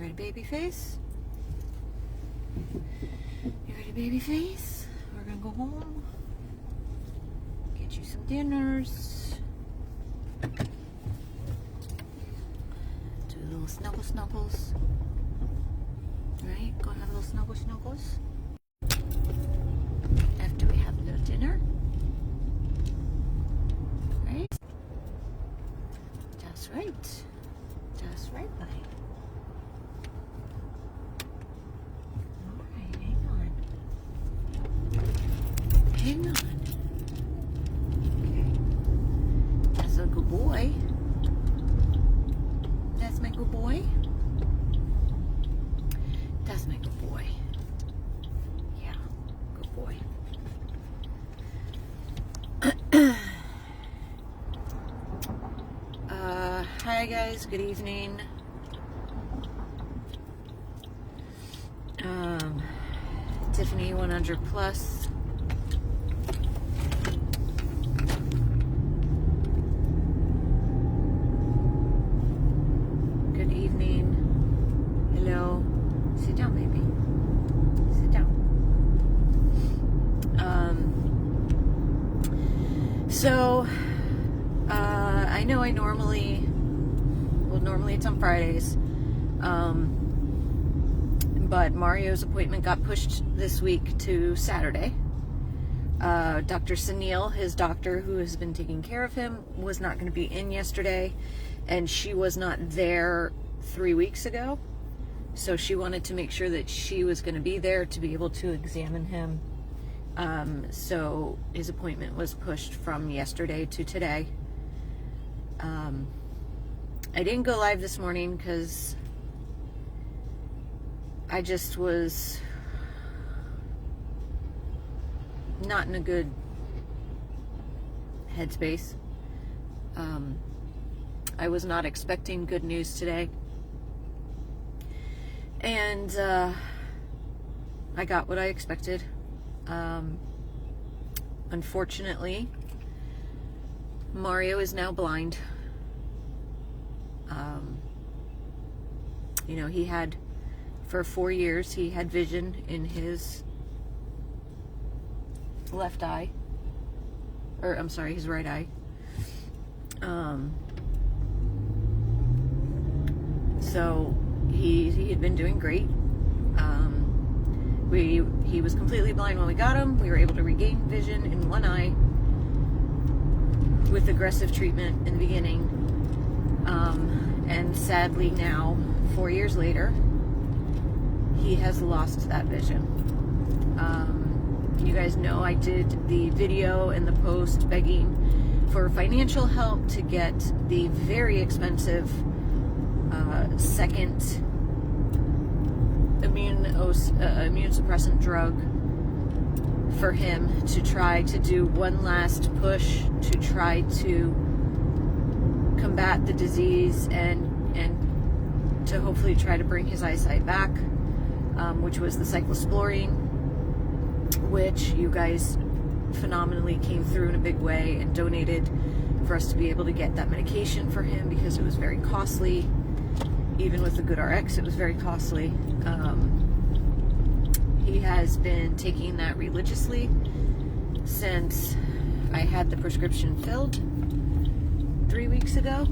You ready, baby face? You ready, baby face? We're gonna go home. Get you some dinners. Do little snuggles. Right? Go have a little snuggles. After we have a little dinner. Right? That's right. That's right, buddy. Alright, hang on. Hang on. Okay. That's a good boy. That's my good boy. That's my good boy. Yeah, good boy. Hi guys, good evening. Tiffany 100 plus. Good evening. Hello. Sit down, baby. Sit down. So, I know normally it's on Fridays, but Mario's appointment got pushed this week to Saturday. Dr. Sunil, his doctor who has been taking care of him, was not going to be in yesterday, and she was not there 3 weeks ago. So she wanted to make sure that she was going to be there to be able to examine him. So his appointment was pushed from yesterday to today. I didn't go live this morning because I just was not in a good headspace. I was not expecting good news today. And I got what I expected. Unfortunately, Mario is now blind. You know, he had, for 4 years, he had vision in his left eye. Or, I'm sorry, his right eye. So, he had been doing great. He was completely blind when we got him. We were able to regain vision in one eye with aggressive treatment in the beginning. And sadly now, 4 years later, he has lost that vision. You guys know I did the video and the post begging for financial help to get the very expensive second immune suppressant drug for him to try to do one last push to try to combat the disease and to hopefully try to bring his eyesight back, which was the cyclosporine, which you guys phenomenally came through in a big way and donated for us to be able to get that medication for him because it was very costly. Even with the GoodRx, it was very costly. He has been taking that religiously since I had the prescription filled 3 weeks ago,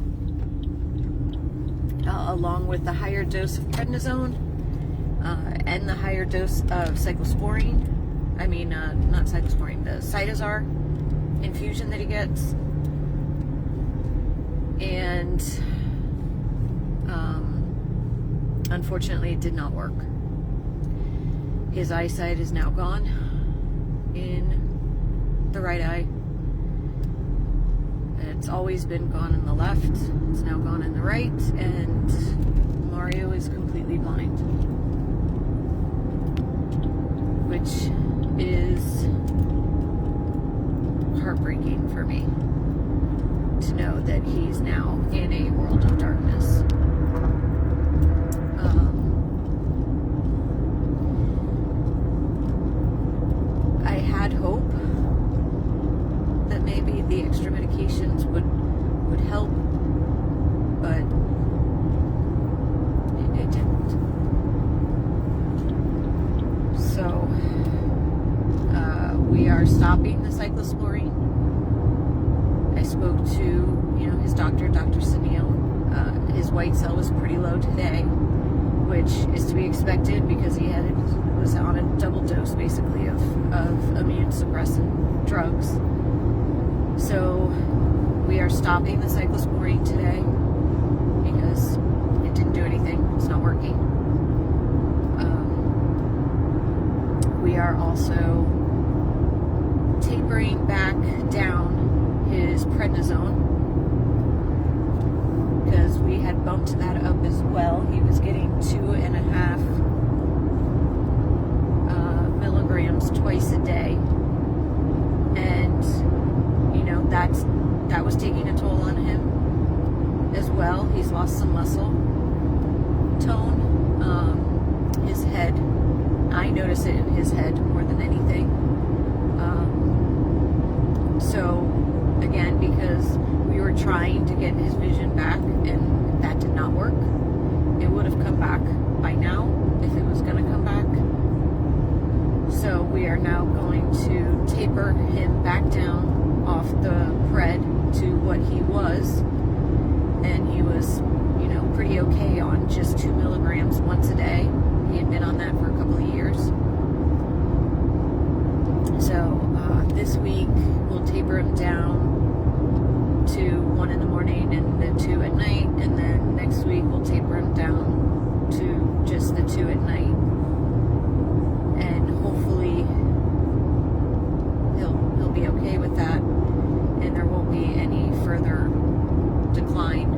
along with the higher dose of prednisone and the higher dose of cyclosporine. I mean, not cyclosporine, the Cytosar infusion that he gets. And unfortunately, it did not work. His eyesight is now gone in the right eye. It's always been gone in the left. It's now gone in the right, and Mario is completely blind, which is heartbreaking for me to know that he's now in a world of darkness. I had hope that maybe the extra medications would help, but it didn't. stopping the cyclosporine. I spoke to, his doctor, Dr. Sunil. His white cell was pretty low today, which is to be expected because he was on a double dose, basically, of immune suppressant drugs. So we are stopping the cyclosporine today because it didn't do anything. It's not working. We are also tapering back down his prednisone because we had bumped that up as well. He was getting 2.5 milligrams twice a day, and that was taking a toll on him as well. He's lost some muscle tone. His head, I notice it in his head more than anything. So again, because we were trying to get his vision back and that did not work, it would have come back by now if it was going to come back. So we are now going to taper him back down off the pred to what he was, and he was, pretty okay on just 2 milligrams once a day. He had been on that for a couple of years. So this week we'll taper him down to 1 in the morning and the 2 at night, and then next week we'll taper him down to just the 2 at night, and hopefully he'll be okay with that, and there won't be any further decline.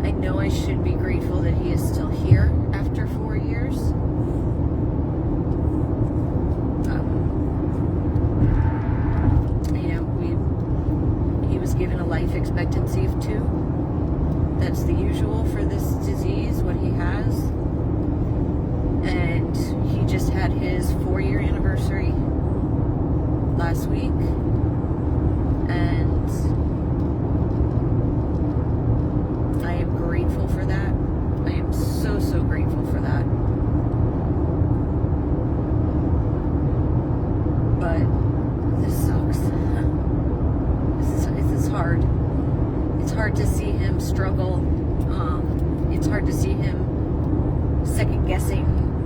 I know I should be grateful that he is still here after 4 years. He was given a life expectancy of 2. That's the usual for this disease, what he has. And he just had his 4-year anniversary last week. And I am grateful for that. I am so, so grateful for that. But this sucks. This is hard. It's hard to see him struggle. It's hard to see him second guessing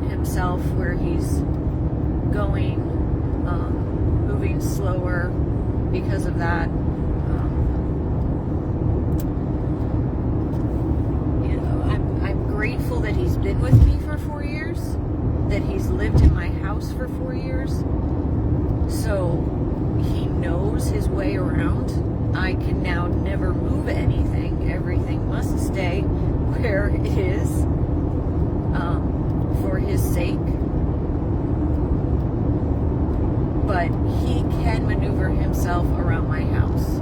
himself where he's going, moving slower because of that. I'm grateful that he's been with me for 4 years, that he's lived in my house for 4 years, so he knows his way around. I can now never move anything. Everything must stay where it is, for his sake. But he can maneuver himself around my house.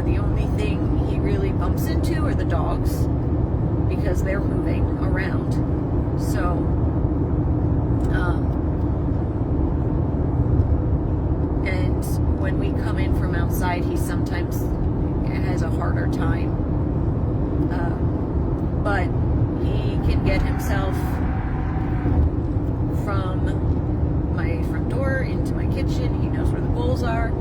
The only thing he really bumps into are the dogs, because they're moving around. So, and when we come in from outside, he sometimes has a harder time. But he can get himself from my front door into my kitchen. He knows where the bowls are.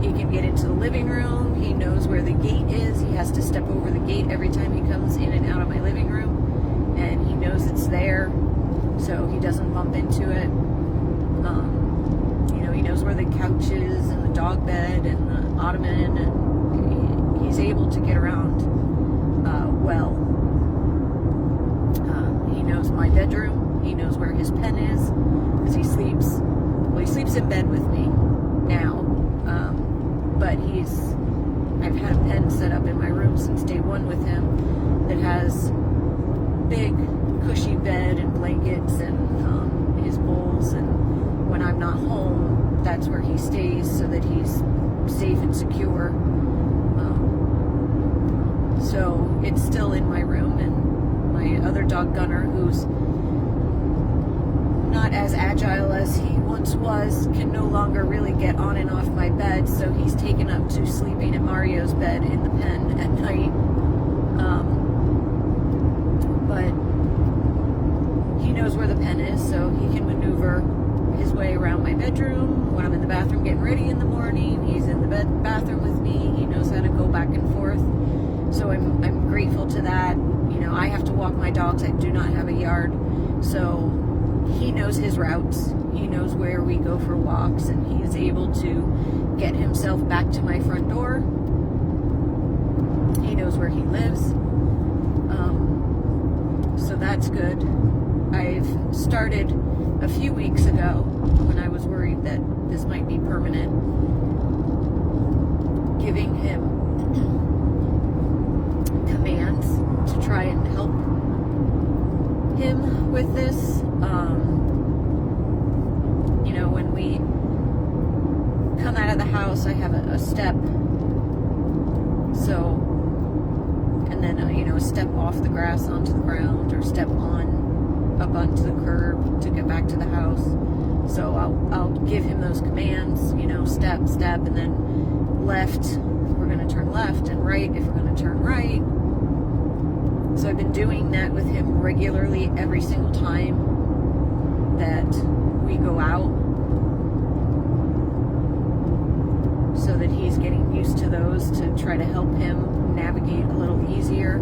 He can get into the living room. He knows where the gate is. He has to step over the gate every time he comes in and out of my living room, and he knows it's there, so he doesn't bump into it. He knows where the couch is and the dog bed and the ottoman, and he's able to get around well. He knows my bedroom. He knows where his pen is, because he sleeps in bed with me now. But I've had a pen set up in my room since day one with him that has big cushy bed and blankets and his bowls, and when I'm not home, that's where he stays so that he's safe and secure. So it's still in my room, and my other dog Gunner, who's not not as agile as he once was, can no longer really get on and off my bed, so he's taken up to sleeping in Mario's bed in the pen at night. But he knows where the pen is, so he can maneuver his way around my bedroom. When I'm in the bathroom getting ready in the morning, he's in the bathroom with me. He knows how to go back and forth. So I'm grateful to that. You know, I have to walk my dogs. I do not have a yard. So he knows his routes. He knows where we go for walks, and he is able to get himself back to my front door. He knows where he lives. So that's good. I've started a few weeks ago, when I was worried that this might be permanent, giving him commands to try and help him with this. You know, when we come out of the house, I have a step, so, and then you know, a step off the grass onto the ground, or step up onto the curb to get back to the house. So I'll give him those commands, you know, step, and then left, we're going to turn left, and right if we're going to turn right. So I've been doing that with him regularly every single time that we go out, so that he's getting used to those, to try to help him navigate a little easier.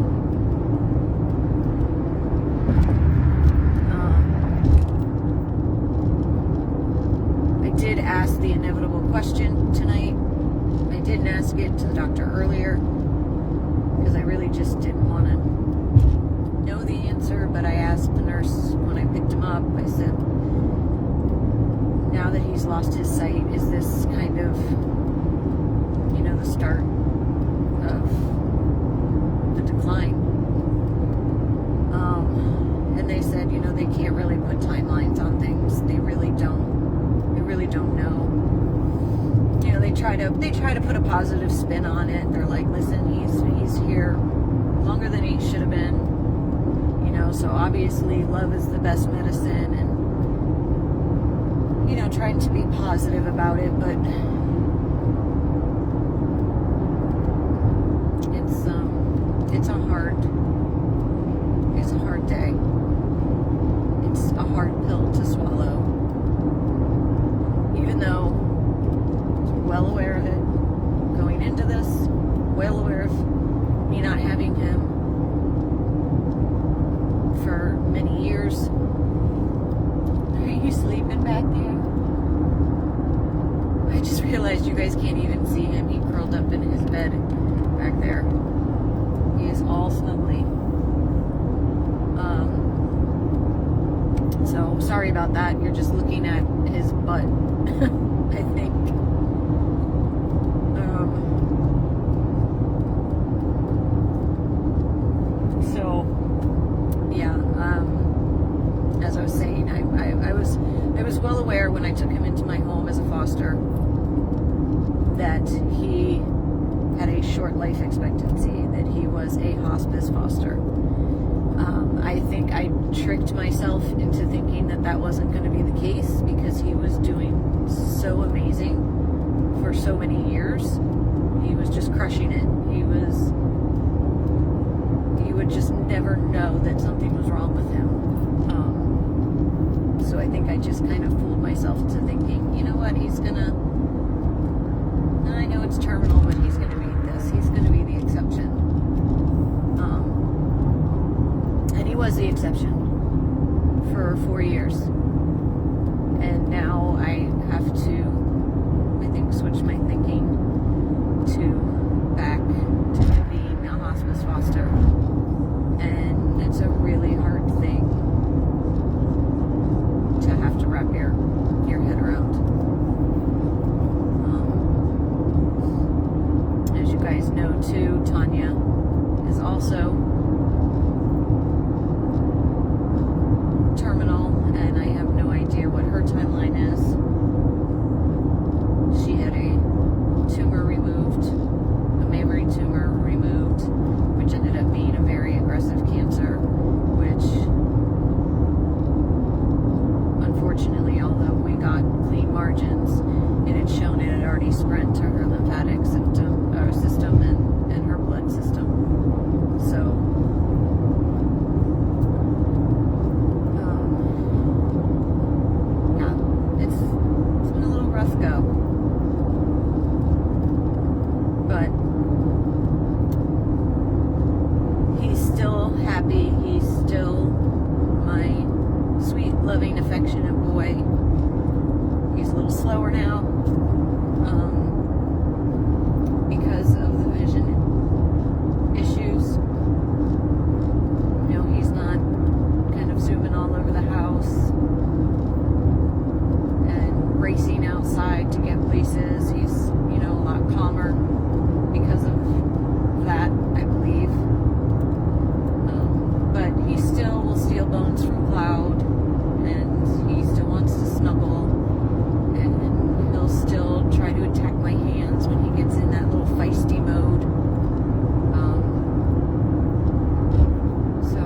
I did ask the inevitable question tonight. I didn't ask it to the doctor earlier because I really just didn't want to know the answer, but I asked the nurse when I picked him up. I said, now that he's lost his sight, is this kind of, you know, the start of the decline? And they said, you know, they can't really put timelines on things. They really don't know. You know, they try to put a positive spin on it. They're like, listen, he's here longer than he should have been. You know, so obviously love is the best medicine, and you know, trying to be positive about it, but it's a hard day. It's a hard pill to swallow. Even though I was well aware of it going into this, well aware of me not having him for many years. Are you sleeping back there? I just realized you guys can't even see him. He curled up in his bed back there. He is all snuggly. So sorry about that. You're just looking at his butt, I think. So yeah. As I was saying, I was well aware when I took him into my home as a foster that he had a short life expectancy, that he was a hospice foster. I think I tricked myself into thinking that that wasn't going to be the case, because he was doing so amazing for so many years. He was just crushing it. You would just never know that something was wrong with him. So I think I just kind of fooled myself into thinking, you know what, I know it's terminal, but he's going to be this. He's going to be the exception. And he was the exception for 4 years. got clean margins. It had shown it had already spread to her lymphatic system and her blood system. So it's been a little rough go, but he's still happy. He's still my sweet, loving, affectionate boy. He's a little slower now because of the vision issues. You know, he's not kind of zooming all over the house and racing outside to get places. He's, you know, a lot calmer because of that, I believe. But he still will steal bones from Cloud, and he still wants to snuggle, and he'll still try to attack my hands when he gets in that little feisty mode. So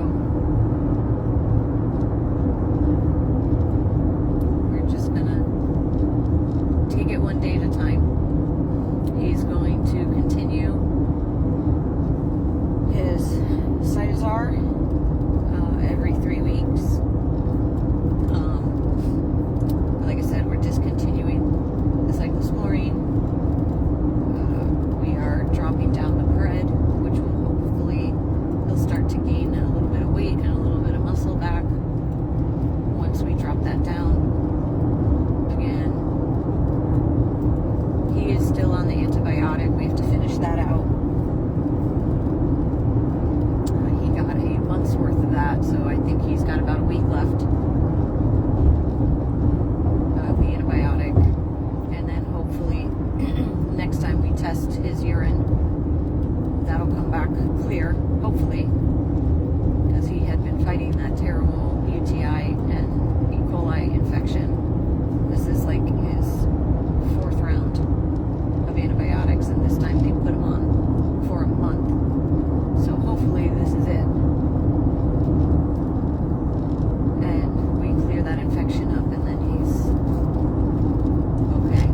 we're just gonna take it one day at a time. He's going to continue his Cytosar every 3 weeks. Like I said, we're discontinuing the cyclosporine. We are dropping down the bread, which will hopefully, he'll start to gain a little bit of weight and a little bit of muscle back once we drop that down. Again, he is still on the antibiotic. We have to finish that out. He got a month's worth of that, so I think he's got about a week left of the antibiotic. And then hopefully next time we test his urine, that'll come back clear, hopefully, because he had been fighting that terrible UTI and E. coli infection. This is like his 4th round of antibiotics, and this time they put him on for a month. So hopefully this is it. And we clear that infection up, and then he's okay.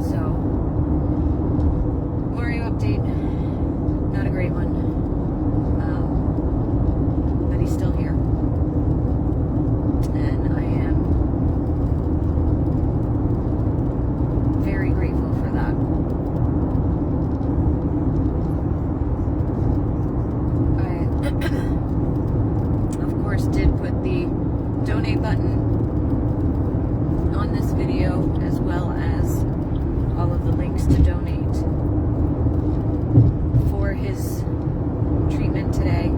So, Mario update. Not a great one. But he's still here. And I am very grateful for that. Of course, did put the donate button on this video, as well as all of the links to donate for his treatment today.